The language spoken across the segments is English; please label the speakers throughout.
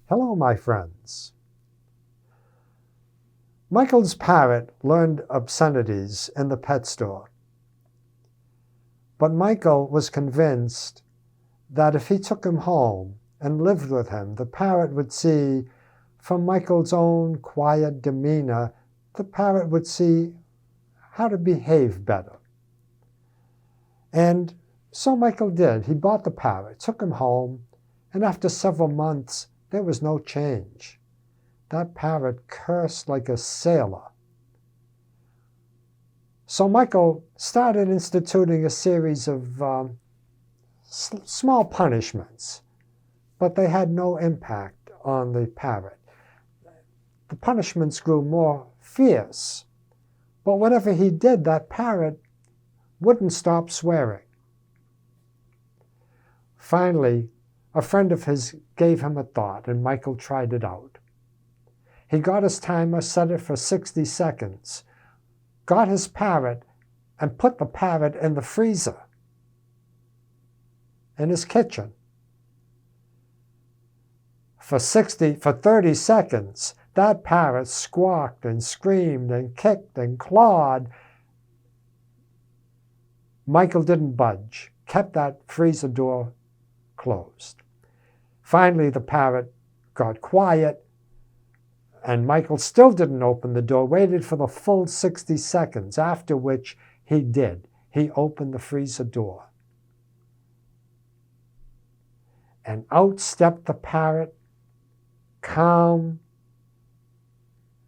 Speaker 1: Hello, my friends. Michael's parrot learned obscenities in the pet store. But Michael was convinced that if he took him home and lived with him, the parrot would see, from Michael's own quiet demeanor, the parrot would see how to behave better. And so Michael did. He bought the parrot, took him home, and after several months, there was no change. That parrot cursed like a sailor. So Michael started instituting a series of small punishments, but they had no impact on the parrot. The punishments grew more fierce, but whatever he did, that parrot wouldn't stop swearing. Finally, a friend of his gave him a thought, and Michael tried it out. He got his timer, set it for 60 seconds, got his parrot, and put the parrot in the freezer in his kitchen. For 30 seconds, that parrot squawked and screamed and kicked and clawed. Michael didn't budge, kept that freezer door closed. Finally, the parrot got quiet, and Michael still didn't open the door, waited for the full 60 seconds, after which he did. He opened the freezer door. And out stepped the parrot, calm,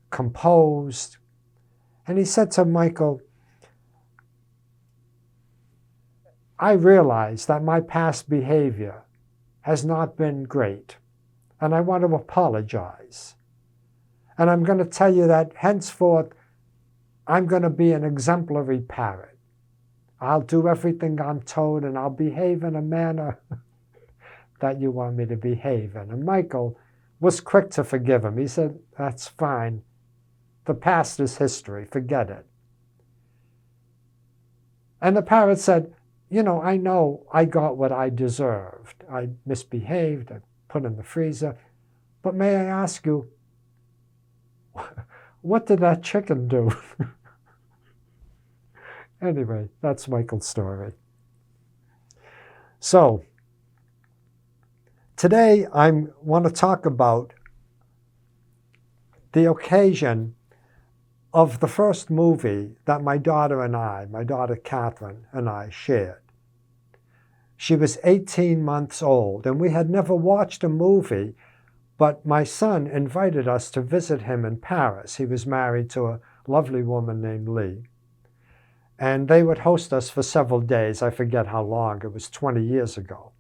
Speaker 1: composed, and he said to Michael, I realize that my past behavior has not been great, and I want to apologize. And I'm going to tell you that henceforth, I'm going to be an exemplary parrot. I'll do everything I'm told, and I'll behave in a manner that you want me to behave in. And Michael was quick to forgive him. He said, that's fine. The past is history. Forget it. And the parrot said, I know I got what I deserved. I misbehaved. I put in the freezer. But may I ask you, what did that chicken do? Anyway, that's Michael's story. So, today I want to talk about the occasion of the first movie that my daughter Catherine and I shared. She was 18 months old, and we had never watched a movie, but my son invited us to visit him in Paris. He was married to a lovely woman named Lee. And they would host us for several days. I forget how long. It was 20 years ago.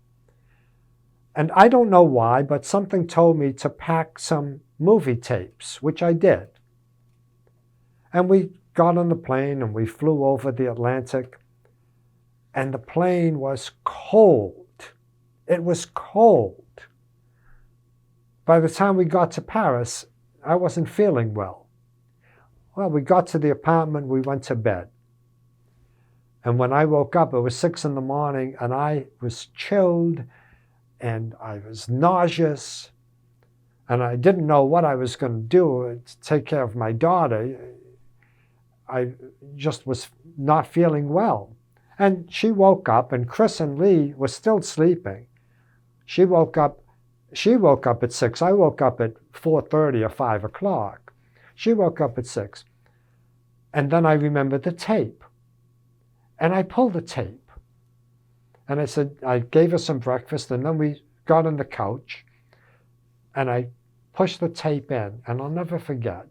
Speaker 1: And I don't know why, but something told me to pack some movie tapes, which I did. And we got on the plane and we flew over the Atlantic. And the plane was cold. It was cold. By the time we got to Paris, I wasn't feeling well. Well, we got to the apartment, we went to bed. And when I woke up, it was 6 in the morning, and I was chilled, and I was nauseous, and I didn't know what I was going to do to take care of my daughter. I just was not feeling well. And she woke up, and Chris and Lee were still sleeping. She woke up at 6. I woke up at 4:30 or 5 o'clock. She woke up at 6. And then I remembered the tape. And I pulled the tape. And I gave her some breakfast, and then we got on the couch, and I pushed the tape in, and I'll never forget.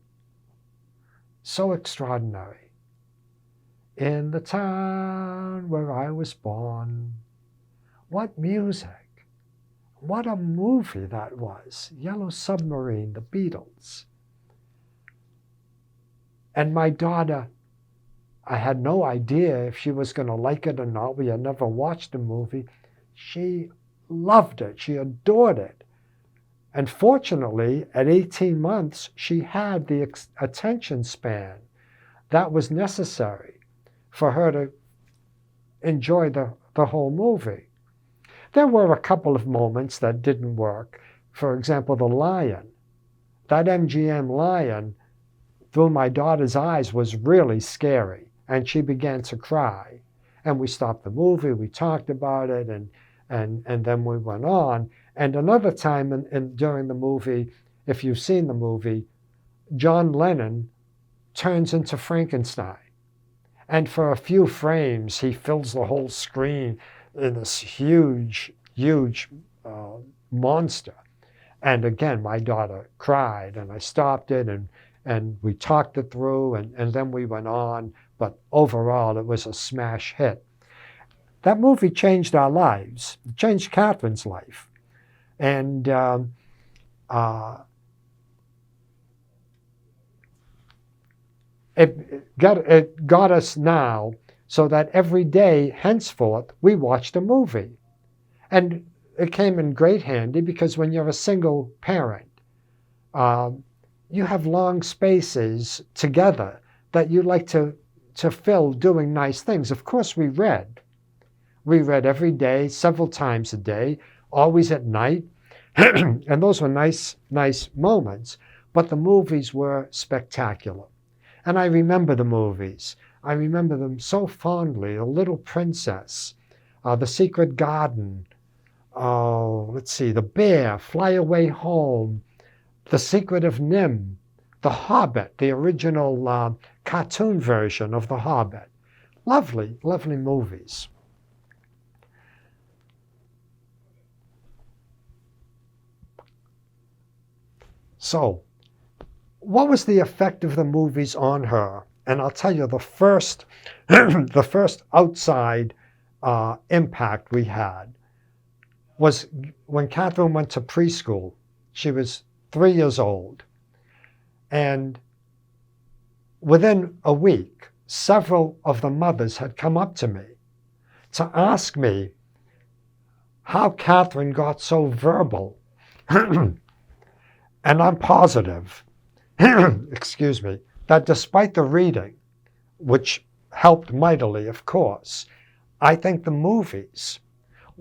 Speaker 1: So extraordinary. In the town where I was born. What music. What a movie that was. Yellow Submarine, the Beatles. And my daughter, I had no idea if she was going to like it or not. We had never watched the movie. She loved it. She adored it. And fortunately, at 18 months, she had the attention span that was necessary for her to enjoy the whole movie. There were a couple of moments that didn't work. for example, the lion. That MGM lion, through my daughter's eyes, was really scary. And she began to cry. And we stopped the movie, we talked about it, and then we went on. And another time during the movie, if you've seen the movie, John Lennon turns into Frankenstein. And for a few frames, he fills the whole screen in this huge, huge monster. And again, my daughter cried, and I stopped it, and we talked it through, and then we went on. But overall, it was a smash hit. That movie changed our lives. It changed Catherine's life. And it got us now so that every day henceforth we watched a movie. And it came in great handy because when you're a single parent, you have long spaces together that you like to fill doing nice things. Of course, we read. We read every day, several times a day, always at night. And those were nice moments. But the movies were spectacular. And I remember the movies. I remember them so fondly. The Little Princess, The Secret Garden, let's see, The Bear, Fly Away Home, The Secret of Nim, The Hobbit, the original cartoon version of The Hobbit. Lovely, lovely movies. So, what was the effect of the movies on her? And I'll tell you, the first outside impact we had was when Catherine went to preschool. She was 3 years old. And within a week, several of the mothers had come up to me to ask me how Catherine got so verbal. And I'm positive, excuse me, that despite the reading, which helped mightily, of course, I think the movies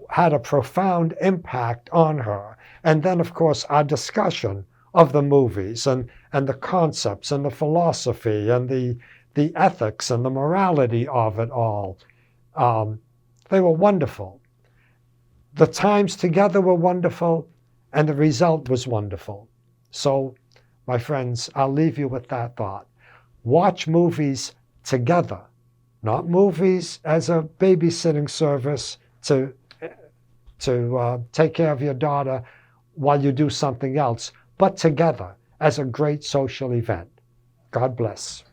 Speaker 1: had a profound impact on her. And then, of course, our discussion of the movies and the concepts and the philosophy and the ethics and the morality of it all, they were wonderful. The times together were wonderful, and the result was wonderful. So, my friends, I'll leave you with that thought. Watch movies together, not movies as a babysitting service to take care of your daughter while you do something else, but together as a great social event. God bless.